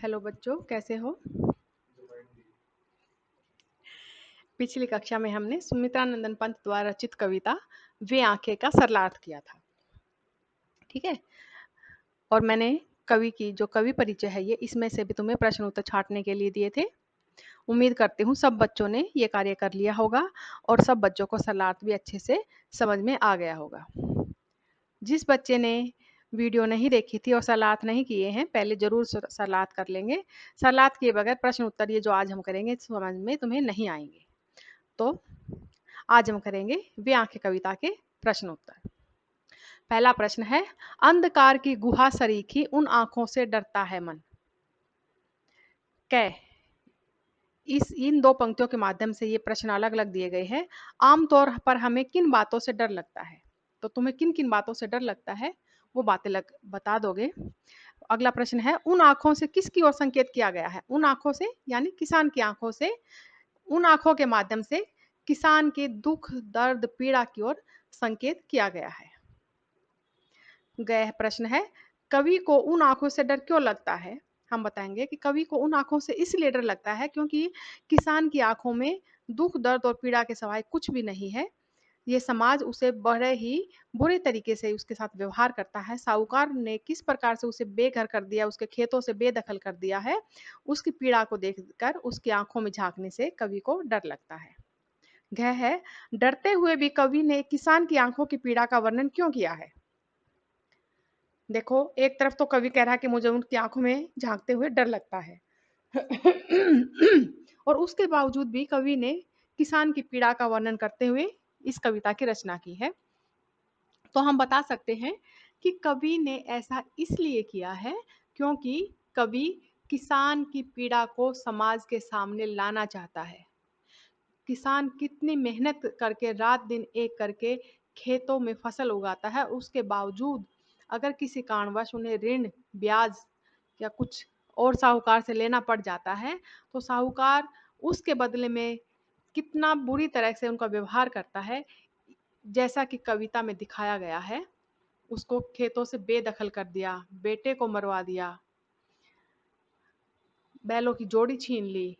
Hello बच्चों, कैसे हो? पिछली कक्षा में हमने सुमित्रा नंदन पंत द्वारा रचित कविता वे आंखें का सरलार्थ किया था। ठीक है। और मैंने कवि की जो कवि परिचय है ये इसमें से भी तुम्हें प्रश्न उत्तर छांटने के लिए दिए थे। उम्मीद करती हूँ सब बच्चों ने ये कार्य कर लिया होगा और सब बच्चों को सरलार्थ भी अच्छे से समझ में आ गया होगा। जिस बच्चे ने वीडियो नहीं देखी थी और सरलार्थ नहीं किए हैं, पहले जरूर सरलार्थ कर लेंगे। सरलार्थ किए बगैर प्रश्न उत्तर ये जो आज हम करेंगे समझ में तुम्हें नहीं आएंगे। तो आज हम करेंगे वे आंखें कविता के प्रश्न उत्तर। पहला प्रश्न है, अंधकार की गुहा सरीखी उन आंखों से डरता है मन। कै इस इन दो पंक्तियों के माध्यम से ये प्रश्न अलग अलग दिए गए हैं। आमतौर पर हमें किन बातों से डर लगता है? तो तुम्हें किन किन बातों से डर लगता है वो बातें बता दोगे। अगला प्रश्न है, उन आंखों से किसकी ओर संकेत किया गया है? उन आंखों से यानी किसान की आंखों से, उन आंखों के माध्यम से किसान के दुख दर्द पीड़ा की ओर संकेत किया गया है। गया प्रश्न है, कवि को उन आंखों से डर क्यों लगता है? हम बताएंगे कि कवि को उन आंखों से इसलिए डर लगता है क्योंकि किसान की आंखों में दुख दर्द और पीड़ा के सिवाय कुछ भी नहीं है। ये समाज उसे बड़े ही बुरे तरीके से उसके साथ व्यवहार करता है। साहूकार ने किस प्रकार से उसे बेघर कर दिया, उसके खेतों से बेदखल कर दिया है, उसकी पीड़ा को देखकर उसकी आंखों में झांकने से कवि को डर लगता है। घ है, डरते हुए भी कवि ने किसान की आंखों की पीड़ा का वर्णन क्यों किया है? देखो, एक तरफ तो कवि कह रहा है कि मुझे उनकी आंखों में झांकते हुए डर लगता है और उसके बावजूद भी कवि ने किसान की पीड़ा का वर्णन करते हुए इस कविता की रचना की है। तो हम बता सकते हैं कि कवि ने ऐसा इसलिए किया है क्योंकि कवि किसान की पीड़ा को समाज के सामने लाना चाहता है। किसान कितनी मेहनत करके रात दिन एक करके खेतों में फसल उगाता है, उसके बावजूद अगर किसी कारणवश उन्हें ऋण, ब्याज या कुछ और साहूकार से लेना पड़ जाता है, तो साहूकार उसके बदले में कितना बुरी तरह से उनका व्यवहार करता है, जैसा कि कविता में दिखाया गया है। उसको खेतों से बेदखल कर दिया, बेटे को मरवा दिया, बैलों की जोड़ी छीन ली,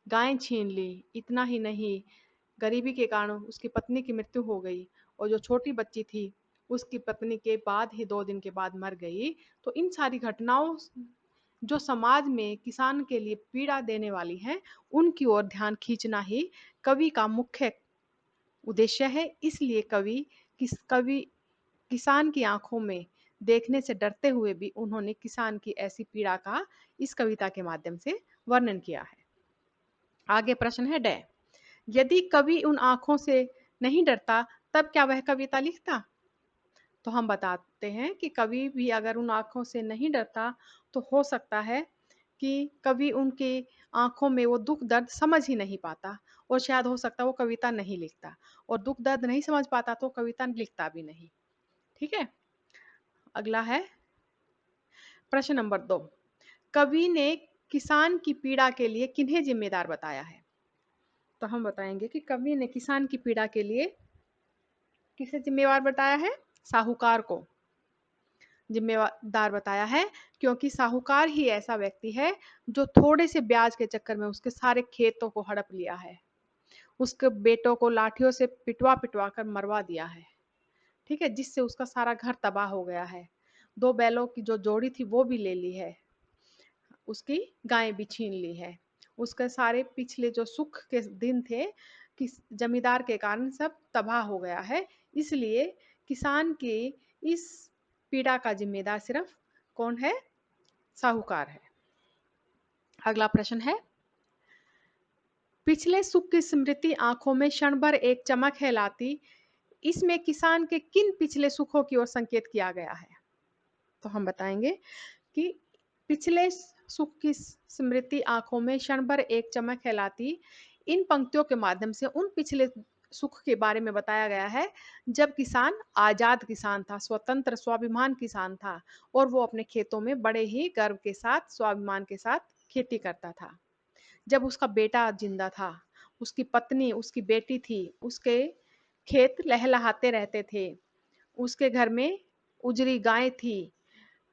गायें छीन ली। इतना ही नहीं, गरीबी के कारण उसकी पत्नी की मृत्यु हो गई और जो छोटी बच्ची थी उसकी पत्नी के बाद ही 2 दिन के बाद मर गई। तो इन सारी घटनाओं जो समाज में किसान के लिए पीड़ा देने वाली हैं, उनकी ओर ध्यान खींचना ही कवि का मुख्य उद्देश्य है। इसलिए कवि किसान की आंखों में देखने से डरते हुए भी उन्होंने किसान की ऐसी पीड़ा का इस कविता के माध्यम से वर्णन किया है। आगे प्रश्न है डे, यदि कवि उन आंखों से नहीं डरता तब क्या वह कविता लिखता? तो हम बताते हैं कि कवि भी अगर उन आंखों से नहीं डरता तो हो सकता है कि कवि उनके आंखों में वो दुख दर्द समझ ही नहीं पाता और शायद हो सकता है वो कविता नहीं लिखता, और दुख दर्द नहीं समझ पाता तो कविता लिखता भी नहीं। ठीक है। अगला है प्रश्न नंबर 2, कवि ने किसान की पीड़ा के लिए किन्हें जिम्मेदार बताया है? तो हम बताएंगे कि कवि ने किसान की पीड़ा के लिए किसे जिम्मेवार बताया है? साहूकार को जिम्मेदार बताया है, क्योंकि साहूकार ही ऐसा व्यक्ति है जो थोड़े से ब्याज के चक्कर में उसके सारे खेतों को हड़प लिया है, उसके बेटों को लाठियों से पिटवा पिटवा कर मरवा दिया है। ठीक है, जिससे उसका सारा घर तबाह हो गया है। 2 बैलों की जो जोड़ी थी वो भी ले ली है, उसकी गायें भी छीन ली है, उसके सारे पिछले जो सुख के दिन थे किस जमींदार के कारण सब तबाह हो गया है। इसलिए किसान की इस पीड़ा का जिम्मेदार सिर्फ कौन है? साहूकार है। अगला प्रश्न है, पिछले सुख की स्मृति आंखों में क्षण भर एक चमक है लाती, इसमें किसान के किन पिछले सुखों की ओर संकेत किया गया है? तो हम बताएंगे कि पिछले सुख की स्मृति आंखों में क्षण भर एक चमक है लाती, इन पंक्तियों के माध्यम से उन पिछले सुख के बारे में बताया गया है जब किसान आजाद किसान था, स्वतंत्र स्वाभिमान किसान था और वो अपने खेतों में बड़े ही गर्व के साथ, स्वाभिमान के साथ खेती करता था। जब उसका बेटा जिंदा था, उसकी पत्नी, उसकी बेटी थी, उसके खेत लहलहाते रहते थे, उसके घर में उजरी गाय थी,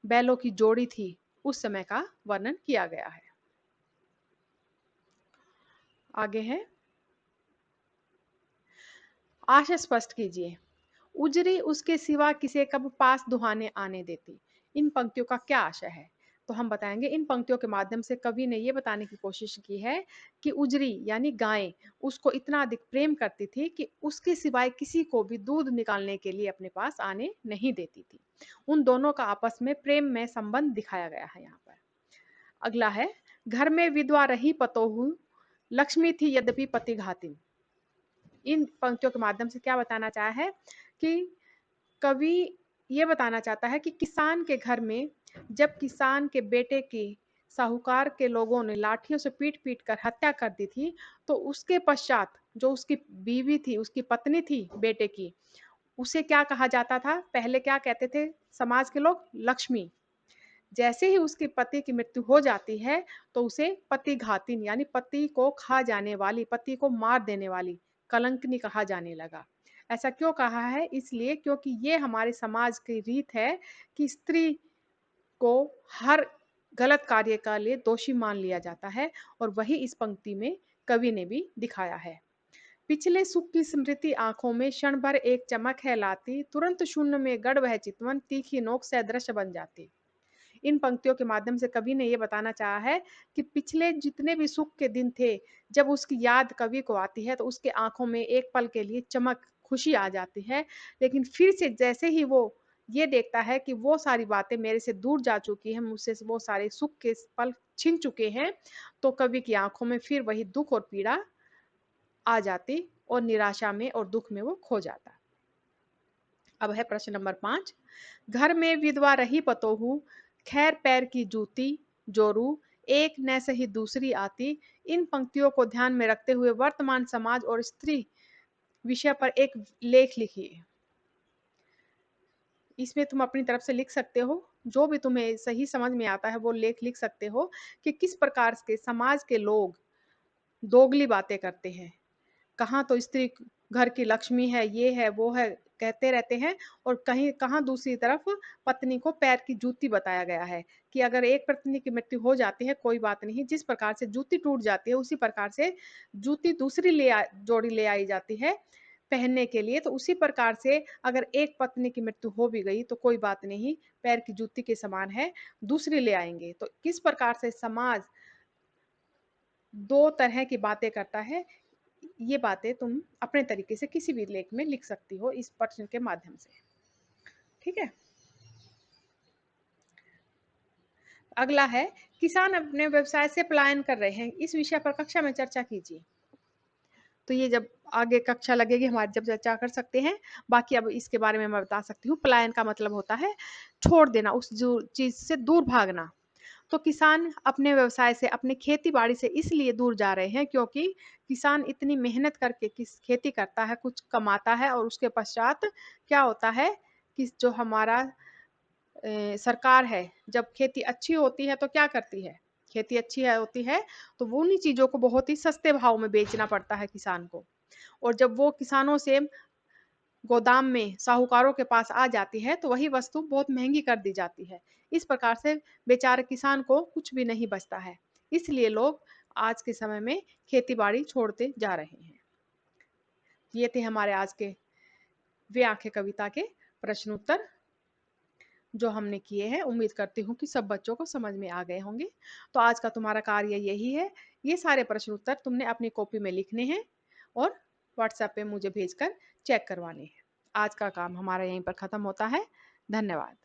बैलों की जोड़ी थी, उस समय का वर्णन किया गया है। आगे है, आशा स्पष्ट कीजिए। उजरी उसके सिवा किसे कब पास दुहाने आने देती। इन पंक्तियों का क्या आशय है? तो हम बताएंगे। इन पंक्तियों के माध्यम से कवि ने यह बताने की कोशिश की है कि उजरी यानी गाय उसको इतना अधिक प्रेम करती थी कि उसके सिवाय किसी को भी दूध निकालने के लिए अपने पास आने नहीं देती थी। उन दोनों का आपस में प्रेम में संबंध दिखाया गया है यहाँ पर। अगला है, घर में विधवा रही पतोहू, लक्ष्मी थी यद्यपि पति घातिन। इन पंक्तियों के माध्यम से क्या बताना चाहा है कि कवि ये बताना चाहता है कि किसान के घर में जब किसान के बेटे की साहूकार के लोगों ने लाठियों से पीट पीट कर हत्या कर दी थी, तो उसके पश्चात जो उसकी बीवी थी, उसकी पत्नी थी बेटे की, उसे क्या कहा जाता था? पहले क्या कहते थे समाज के लोग? लक्ष्मी। जैसे ही उसके पति की मृत्यु हो जाती है तो उसे पति घातिन यानी पति को खा जाने वाली, पति को मार देने वाली कलंकनी कहा जाने लगा। ऐसा क्यों कहा है? इसलिए क्योंकि ये हमारे समाज की रीत है कि स्त्री को हर गलत कार्य का लिए दोषी मान लिया जाता है, और वही इस पंक्ति में कवि ने भी दिखाया है। पिछले सुख की स्मृति आंखों में क्षण भर एक चमक है लाती, तुरंत शून्य में गड़ वह चितवन, तीखी नोक सदृश बन जाती। इन पंक्तियों के माध्यम से कवि ने यह बताना चाहा है कि पिछले जितने भी सुख के दिन थे, जब उसकी याद कवि को आती है तो उसके आंखों में एक पल के लिए चमक, खुशी आ जाती है। लेकिन फिर से जैसे ही वो ये देखता है कि वो सारी बातें मेरे से दूर जा चुकी हैं, मुझसे वो सारे सुख के पल छिन चुके हैं, तो कवि की आंखों में फिर वही दुख और पीड़ा आ जाती और निराशा में और दुख में वो खो जाता। अब है प्रश्न नंबर 5। घर में विधवा रही पतोहू, खैर पैर की जूती जोरू, एक न सही दूसरी आती। इन पंक्तियों को ध्यान में रखते हुए वर्तमान समाज और स्त्री विषय पर एक लेख लिखिए। इसमें तुम अपनी तरफ से लिख सकते हो, जो भी तुम्हें सही समझ में आता है वो लेख लिख सकते हो कि किस प्रकार के समाज के लोग दोगली बातें करते हैं। कहाँ तो स्त्री घर की लक्ष्मी है, ये है, वो है कहते रहते हैं, और कहीं कहाँ दूसरी तरफ पत्नी को पैर की जूती बताया गया है कि अगर एक पत्नी की मृत्यु हो जाती है कोई बात नहीं, जिस प्रकार से जूती टूट जाती है उसी प्रकार से जूती दूसरी जोड़ी ले आई जाती है पहनने के लिए। तो उसी प्रकार से अगर एक पत्नी की मृत्यु हो भी गई तो कोई बात नहीं, पैर की जूती के समान है, दूसरी ले आएंगे। तो किस प्रकार से समाज दो तरह की बातें करता है, ये बातें तुम अपने तरीके से किसी भी लेख में लिख सकती हो इस प्रश्न के माध्यम से। ठीक है। अगला है, किसान अपने व्यवसाय से पलायन कर रहे हैं, इस विषय पर कक्षा में चर्चा कीजिए। तो ये जब आगे कक्षा लगेगी हमारी जब चर्चा कर सकते हैं। बाकी अब इसके बारे में मैं बता सकती हूँ। पलायन का मतलब होता है छोड़ देना, उस जो चीज से दूर भागना। तो किसान अपने व्यवसाय से, अपने खेती बाड़ी से इसलिए दूर जा रहे हैं क्योंकि किसान इतनी मेहनत करके किस खेती करता है, कुछ कमाता है, और उसके पश्चात क्या होता है कि जो हमारा सरकार है, जब खेती अच्छी होती है तो क्या करती है, खेती अच्छी है होती है तो वो उन्हीं चीजों को बहुत ही सस्ते भाव में बेचना पड़ता है किसान को। और जब वो किसानों से गोदाम में साहूकारों के पास आ जाती है तो वही वस्तु बहुत महंगी कर दी जाती है। इस प्रकार से बेचारे किसान को कुछ भी नहीं बचता है, इसलिए लोग आज के समय में खेती बाड़ी छोड़ते जा रहे हैं। ये थे हमारे आज के वे आंखें कविता के प्रश्न उत्तर जो हमने किए हैं। उम्मीद करती हूँ कि सब बच्चों को समझ में आ गए होंगे। तो आज का तुम्हारा कार्य यही है, ये सारे प्रश्न उत्तर तुमने अपनी कॉपी में लिखने हैं और व्हाट्सएप पे मुझे भेजकर चेक करवाने हैं। आज का काम हमारा यहीं पर खत्म होता है। धन्यवाद।